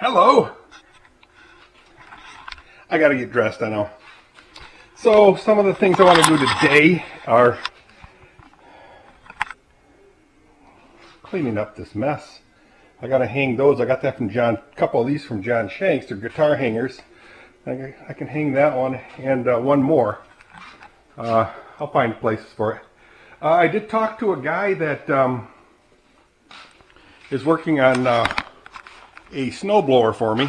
Hello. I gotta get dressed, I know. So some of the things I want to do today are cleaning up this mess. I gotta hang those. I got that from John, a couple of these from John Shanks. They're guitar hangers. I can hang that one and one more. I'll find places for it. I did talk to a guy that is working on a snowblower for me,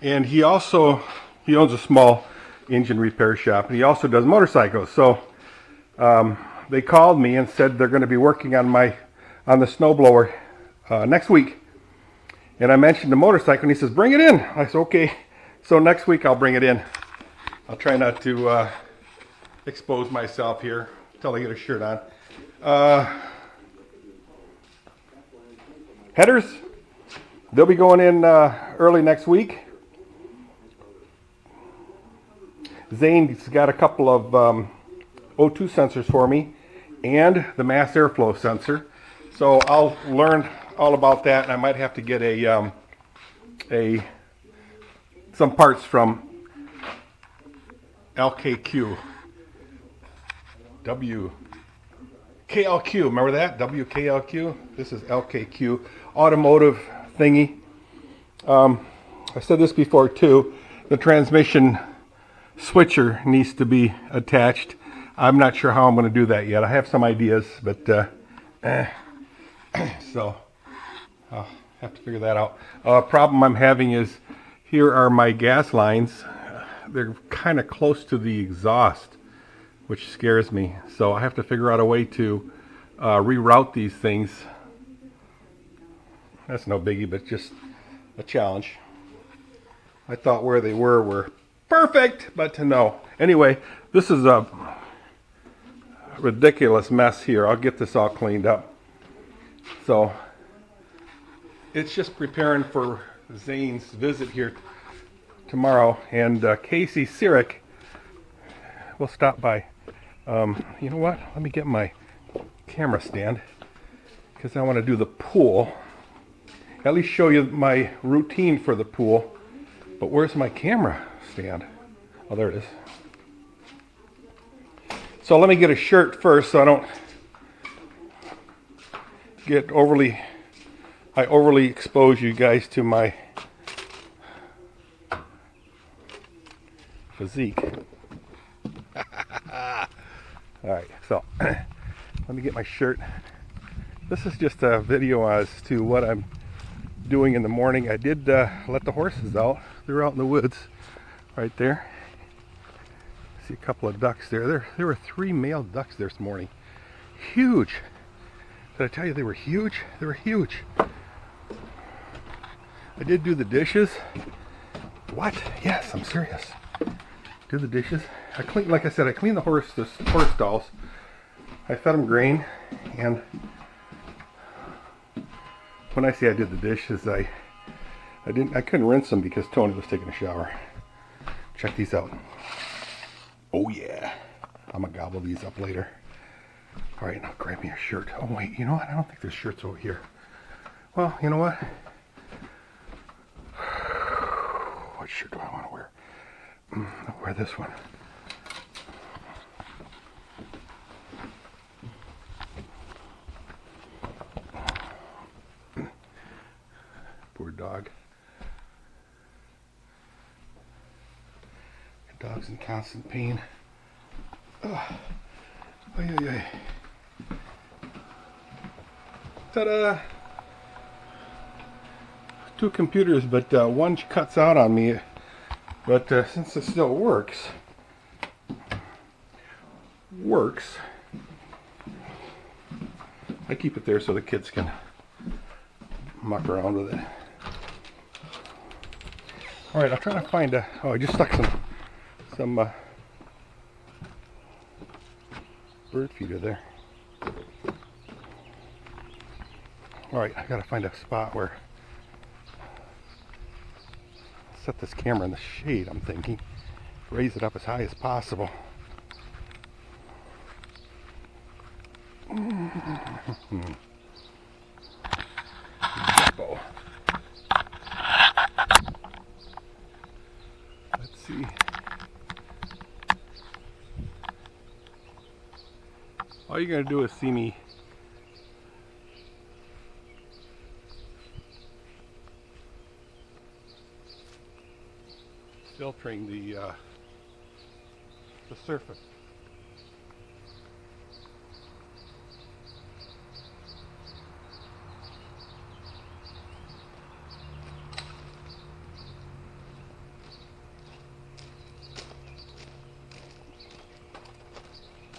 and he owns a small engine repair shop, and he also does motorcycles. So they called me and said they're going to be working on the snowblower next week. And I mentioned the motorcycle, and he says, bring it in. I said, okay. So next week I'll bring it in. I'll try not to expose myself here until I get a shirt on. Headers, they'll be going in early next week. Zane's got a couple of O2 sensors for me and the mass airflow sensor. So I'll learn all about that, and I might have to get some parts from LKQ. KLQ, remember that? WKLQ? This is LKQ, automotive thingy. I said this before too. The transmission switcher needs to be attached. I'm not sure how I'm going to do that yet. I have some ideas, but so I'll have to figure that out. Problem I'm having is here are my gas lines. They're kind of close to the exhaust, which scares me. So I have to figure out a way to reroute these things. That's no biggie, but just a challenge. I thought where they were perfect, but no. Anyway, this is a ridiculous mess here. I'll get this all cleaned up. So it's just preparing for Zane's visit here tomorrow, and Casey Sirik will stop by. You know what? Let me get my camera stand, because I want to do the pool. At least show you my routine for the pool. But where's my camera stand? Oh, there it is. So let me get a shirt first so I don't get overly expose you guys to my physique. Alright, so let me get my shirt. This is just a video as to what I'm doing in the morning. I did let the horses out. They're out in the woods right there. See a couple of ducks there. There were 3 male ducks this morning. Huge. Did I tell you they were huge? They were huge. I did do the dishes. What? Yes, I'm serious. Do the dishes. I cleaned, like I said, I cleaned the horse stalls. I fed them grain, and when I say I did the dishes, I couldn't rinse them because Tony was taking a shower. Check these out. Oh yeah, I'm gonna gobble these up later. All right, now grab me a shirt. Oh wait, you know what? I don't think there's shirts over here. Well, you know what? What shirt do I want to wear? I'll wear this one. Poor dog. The dog's in constant pain. Oh, ay. Ta-da! 2 computers, but one cuts out on me. But since it still works, I keep it there so the kids can muck around with it. All right, I'm trying to find oh, I just stuck some bird feeder there. All right, I gotta find a spot where set this camera in the shade, I'm thinking. Raise it up as high as possible. All you're gonna do is see me filtering the surface.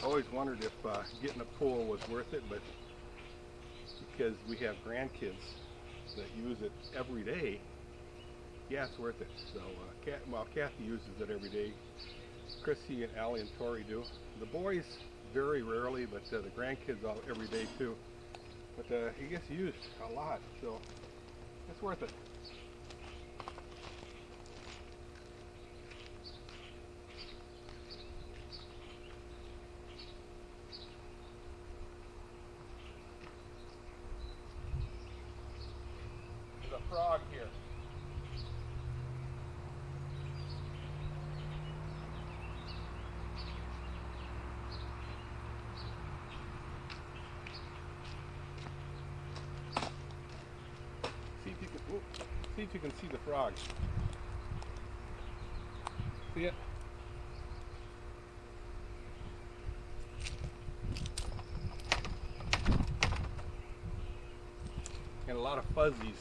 Always wondered if getting a pool was worth it, but because we have grandkids that use it every day, yeah, it's worth it. So, Kathy uses it every day. Chrissy and Allie and Tori do. The boys very rarely, but the grandkids all every day too. But it gets used a lot, so it's worth it. There's a frog here. See if you can see the frog. See it? And a lot of fuzzies.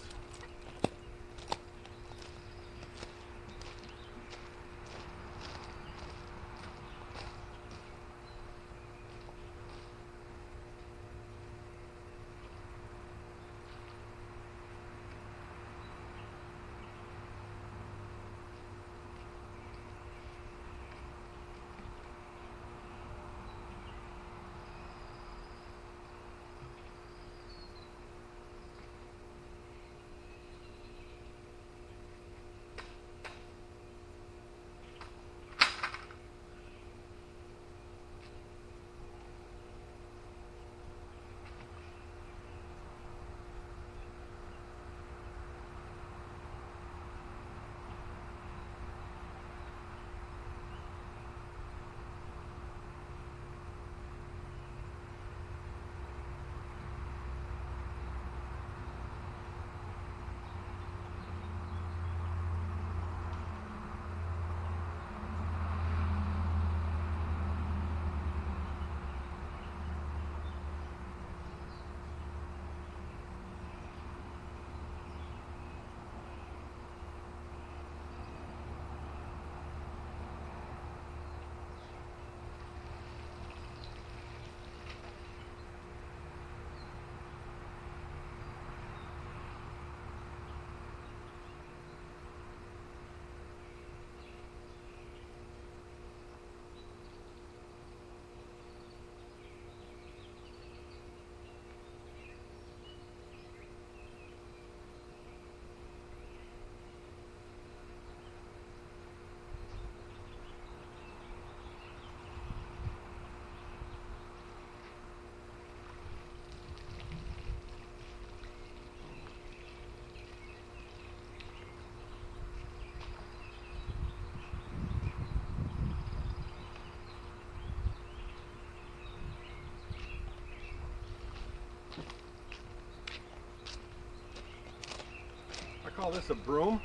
I call this a broom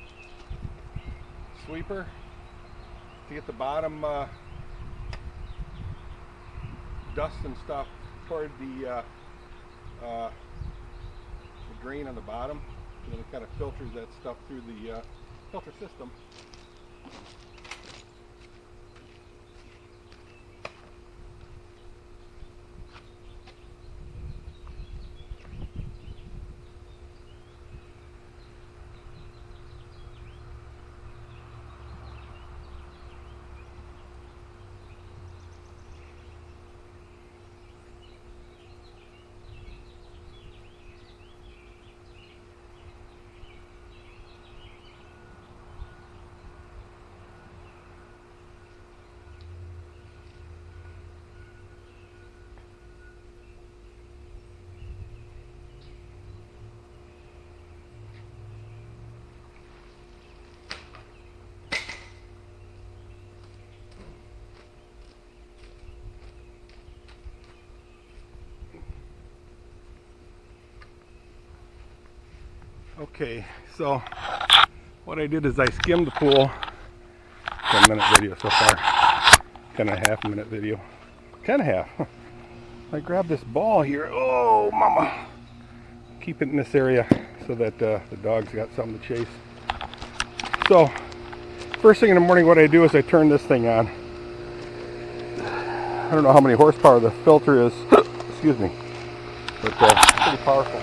sweeper to get the bottom dust and stuff toward the drain on the bottom, and then it kind of filters that stuff through the filter system. Okay, so what I did is I skimmed the pool. 10-minute video so far. 10.5-minute video. 10.5. I grabbed this ball here. Oh, mama. Keep it in this area so that the dog's got something to chase. So, first thing in the morning what I do is I turn this thing on. I don't know how many horsepower the filter is. Excuse me. But it's pretty powerful.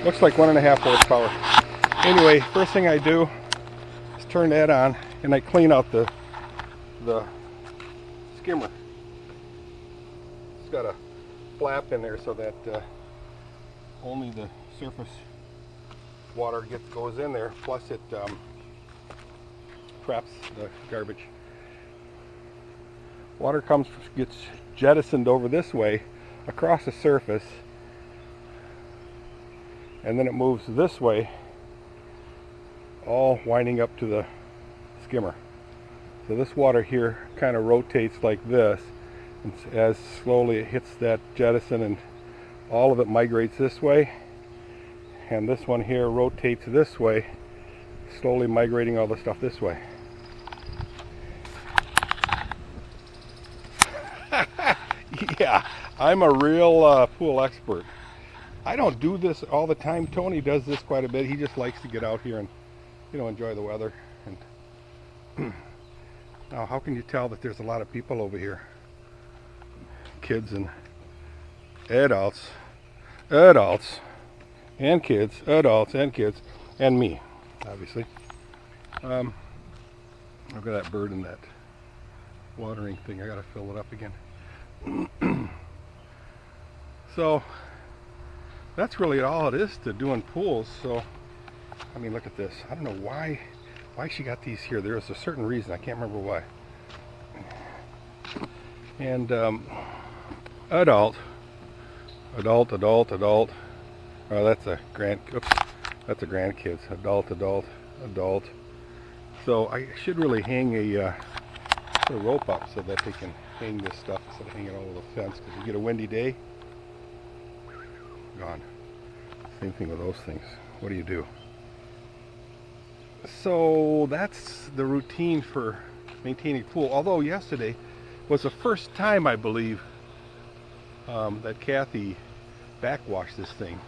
Looks like 1.5 horsepower. Anyway, first thing I do is turn that on and I clean out the skimmer. It's got a flap in there so that only the surface water goes in there, plus it traps the garbage. Water gets jettisoned over this way across the surface, and then it moves this way, all winding up to the skimmer. So this water here kind of rotates like this, and as slowly it hits that jettison, and all of it migrates this way, and this one here rotates this way, slowly migrating all the stuff this way. Yeah, I'm a real pool expert. I don't do this all the time. Tony does this quite a bit. He just likes to get out here and, you know, enjoy the weather. And now, how can you tell that there's a lot of people over here? Kids and adults, and kids, adults and kids, and me, obviously. I've got that bird in that watering thing. I gotta fill it up again. So that's really all it is to doing pools. So I mean, look at this. I don't know why she got these here. There was a certain reason. I can't remember why. And adult. Oh, that's a grandkids. Adult. So I should really hang a rope up so that they can hang this stuff instead of hanging it all over the fence, because you get a windy day, gone. Same thing with those things. What do you do? So that's the routine for maintaining pool. Although yesterday was the first time, I believe, that Kathy backwashed this thing.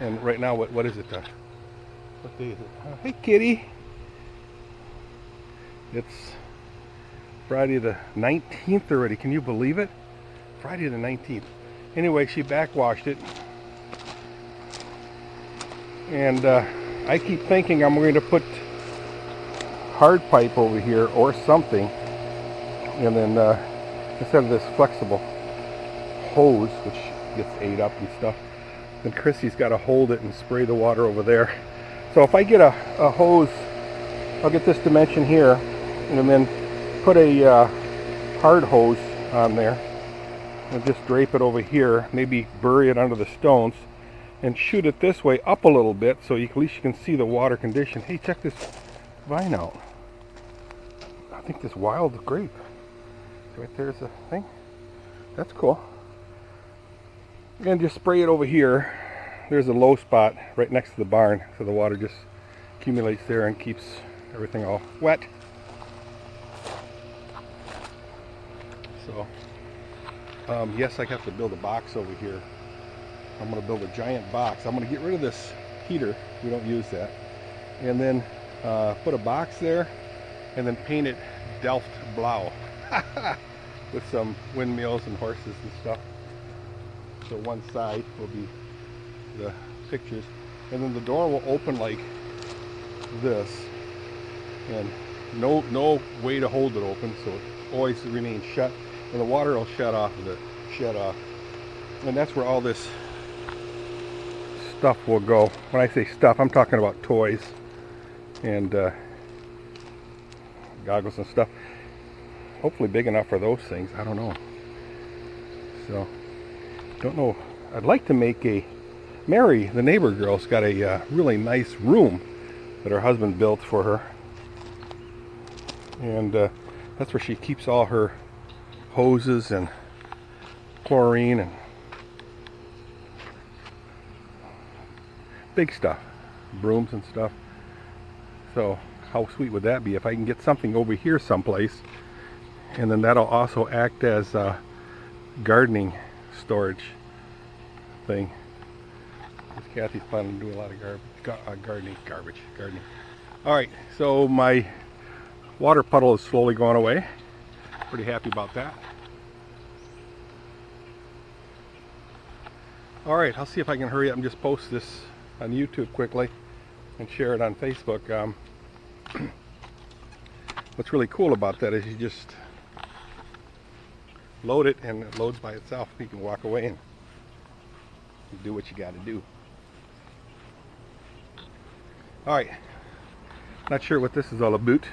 And right now, what is it? What day is it? Hey, kitty. It's Friday the 19th already. Can you believe it? Friday the 19th. Anyway, she backwashed it. And I keep thinking I'm going to put hard pipe over here or something. And then instead of this flexible hose, which gets ate up and stuff, then Chrissy's got to hold it and spray the water over there. So if I get a hose, I'll get this dimension here, and then put a hard hose on there, and just drape it over here, maybe bury it under the stones, and shoot it this way up a little bit, so at least you can see the water condition. Hey, check this vine out. I think this wild grape. Right there's a thing. That's cool. And just spray it over here. There's a low spot right next to the barn, so the water just accumulates there and keeps everything all wet. So, yes, I have to build a box over here. I'm going to build a giant box. I'm going to get rid of this heater. We don't use that. And then put a box there, and then paint it Delft Blau with some windmills and horses and stuff. So one side will be the pictures, and then the door will open like this, and no way to hold it open, so it always remains shut, and the water will shut off. And that's where all this stuff will go. When I say stuff, I'm talking about toys and goggles and stuff. Hopefully big enough for those things. I don't know. So, don't know. I'd like to make Mary, the neighbor girl's got a really nice room that her husband built for her. And That's where she keeps all her hoses and chlorine and big stuff, brooms and stuff. So how sweet would that be if I can get something over here someplace, and then that'll also act as a gardening storage thing. Kathy's planning to do a lot of gardening. Alright, so my water puddle is slowly going away. Pretty happy about that. Alright, I'll see if I can hurry up and just post this on YouTube quickly and share it on Facebook. What's really cool about that is you just load it and it loads by itself. You can walk away and do what you got to do. Alright, not sure what this is all about.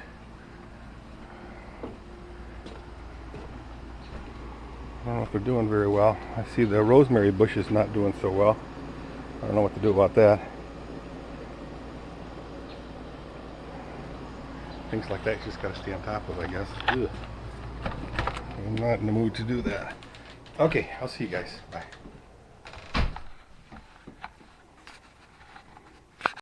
I don't know if they're doing very well. I see the rosemary bush is not doing so well. I don't know what to do about that. Things like that you just got to stay on top of, I guess. Ugh. I'm not in the mood to do that. Okay, I'll see you guys. Bye.